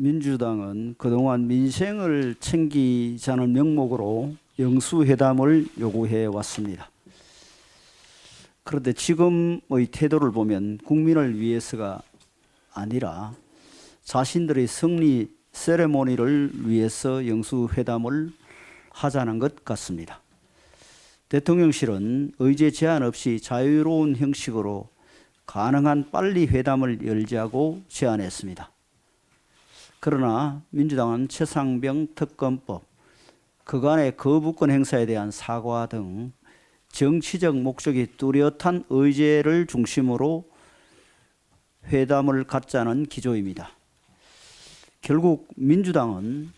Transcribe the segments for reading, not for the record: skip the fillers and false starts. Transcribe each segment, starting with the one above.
민주당은 그동안 민생을 챙기자는 명목으로 영수회담을 요구해 왔습니다. 그런데 지금의 태도를 보면 국민을 위해서가 아니라 자신들의 승리 세레모니를 위해서 영수회담을 하자는 것 같습니다. 대통령실은 의제 제한 없이 자유로운 형식으로 가능한 빨리 회담을 열자고 제안했습니다. 그러나 민주당은 최상병 특검법, 그간의 거부권 행사에 대한 사과 등 정치적 목적이 뚜렷한 의제를 중심으로 회담을 갖자는 기조입니다. 결국 민주당은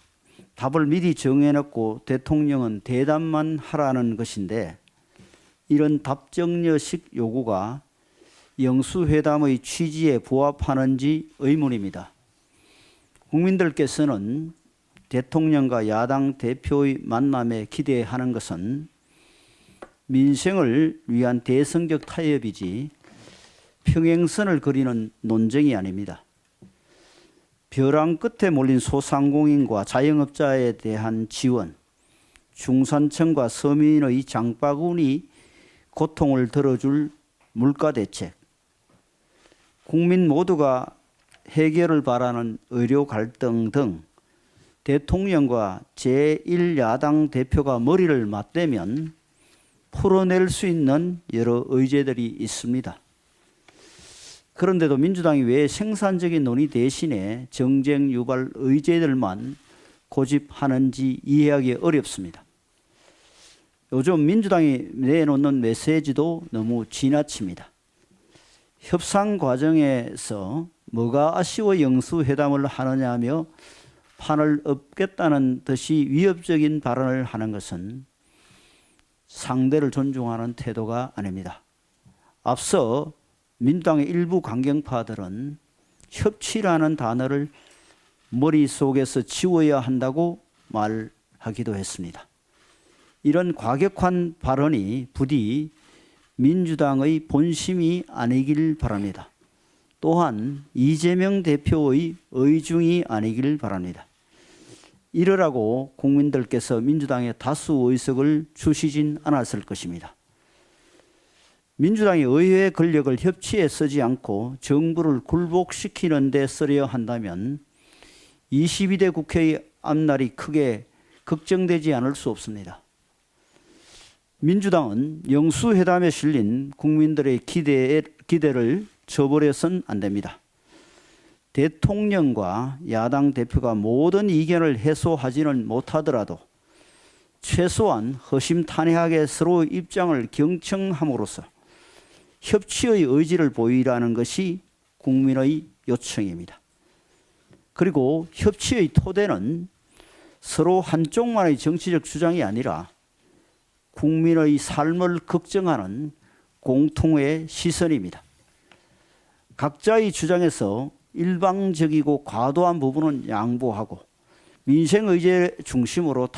답을 미리 정해놓고 대통령은 대답만 하라는 것인데, 이런 답정너식 요구가 영수회담의 취지에 부합하는지 의문입니다. 국민들께서는 대통령과 야당 대표의 만남에 기대하는 것은 민생을 위한 대승적 타협이지 평행선을 그리는 논쟁이 아닙니다. 벼랑 끝에 몰린 소상공인과 자영업자에 대한 지원, 중산층과 서민의 장바구니 고통을 들어줄 물가대책, 국민 모두가 해결을 바라는 의료 갈등 등 대통령과 제1야당 대표가 머리를 맞대면 풀어낼 수 있는 여러 의제들이 있습니다. 그런데도 민주당이 왜 생산적인 논의 대신에 정쟁 유발 의제들만 고집하는지 이해하기 어렵습니다. 요즘 민주당이 내놓는 메시지도 너무 지나칩니다. 협상 과정에서 뭐가 아쉬워 영수회담을 하느냐며 판을 엎겠다는 듯이 위협적인 발언을 하는 것은 상대를 존중하는 태도가 아닙니다. 앞서 민주당의 일부 강경파들은 협치라는 단어를 머릿속에서 지워야 한다고 말하기도 했습니다. 이런 과격한 발언이 부디 민주당의 본심이 아니길 바랍니다. 또한 이재명 대표의 의중이 아니길 바랍니다. 이러라고 국민들께서 민주당에 다수 의석을 주시진 않았을 것입니다. 민주당이 의회 권력을 협치에 쓰지 않고 정부를 굴복시키는 데 쓰려 한다면 22대 국회의 앞날이 크게 걱정되지 않을 수 없습니다. 민주당은 영수회담에 실린 국민들의 기대를 저버려서는 안 됩니다. 대통령과 야당 대표가 모든 이견을 해소하지는 못하더라도 최소한 허심탄회하게 서로의 입장을 경청함으로써 협치의 의지를 보이라는 것이 국민의 요청입니다. 그리고 협치의 토대는 서로 한쪽만의 정치적 주장이 아니라 국민의 삶을 걱정하는 공통의 시선입니다. 각자의 주장에서 일방적이고 과도한 부분은 양보하고 민생 의제 중심으로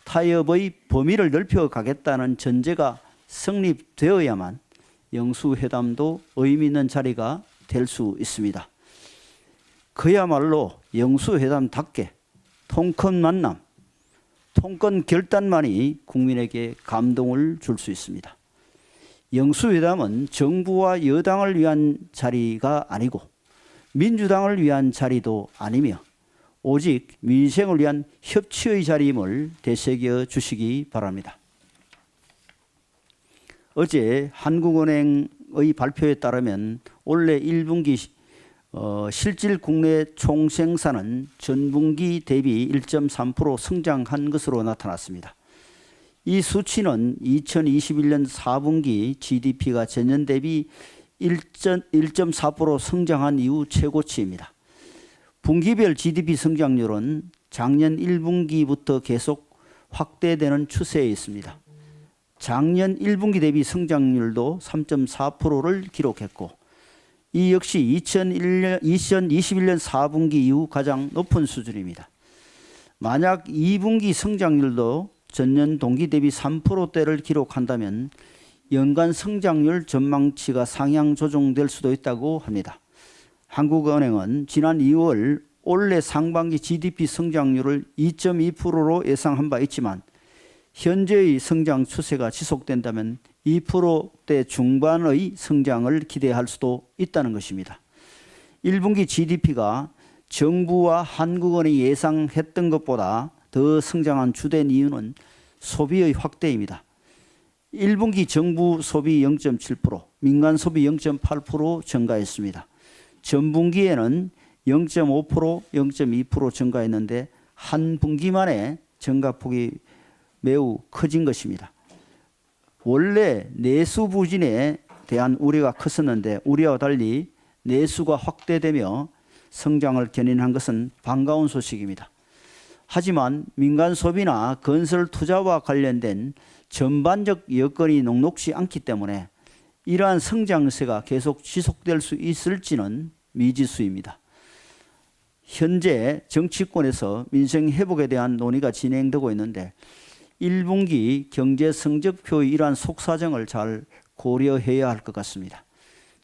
타협의 범위를 넓혀가겠다는 전제가 성립되어야만 영수회담도 의미 있는 자리가 될 수 있습니다. 그야말로 영수회담답게 통큰 만남, 통큰 결단만이 국민에게 감동을 줄 수 있습니다. 영수회담은 정부와 여당을 위한 자리가 아니고 민주당을 위한 자리도 아니며 오직 민생을 위한 협치의 자리임을 되새겨 주시기 바랍니다. 어제 한국은행의 발표에 따르면 올해 1분기 실질 국내 총생산은 전분기 대비 1.3% 성장한 것으로 나타났습니다. 이 수치는 2021년 4분기 GDP가 전년 대비 1.4% 성장한 이후 최고치입니다. 분기별 GDP 성장률은 작년 1분기부터 계속 확대되는 추세에 있습니다. 작년 1분기 대비 성장률도 3.4%를 기록했고, 이 역시 2021년 4분기 이후 가장 높은 수준입니다. 만약 2분기 성장률도 전년 동기 대비 3%대를 기록한다면 연간 성장률 전망치가 상향 조정될 수도 있다고 합니다. 한국은행은 지난 2월 올해 상반기 GDP 성장률을 2.2%로 예상한 바 있지만 현재의 성장 추세가 지속된다면 2%대 중반의 성장을 기대할 수도 있다는 것입니다. 1분기 GDP가 정부와 한국은행이 예상했던 것보다 더 성장한 주된 이유는 소비의 확대입니다. 1분기 정부 소비 0.7%, 민간 소비 0.8% 증가했습니다. 전분기에는 0.5%, 0.2% 증가했는데 한 분기 만에 증가폭이 매우 커진 것입니다. 원래 내수 부진에 대한 우려가 컸었는데 우려와 달리 내수가 확대되며 성장을 견인한 것은 반가운 소식입니다. 하지만 민간 소비나 건설 투자와 관련된 전반적 여건이 녹록지 않기 때문에 이러한 성장세가 계속 지속될 수 있을지는 미지수입니다. 현재 정치권에서 민생 회복에 대한 논의가 진행되고 있는데 1분기 경제 성적표의 이러한 속사정을 잘 고려해야 할 것 같습니다.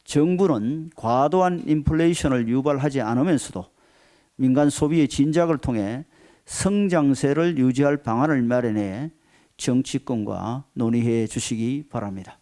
정부는 과도한 인플레이션을 유발하지 않으면서도 민간 소비의 진작을 통해 성장세를 유지할 방안을 마련해 정치권과 논의해 주시기 바랍니다.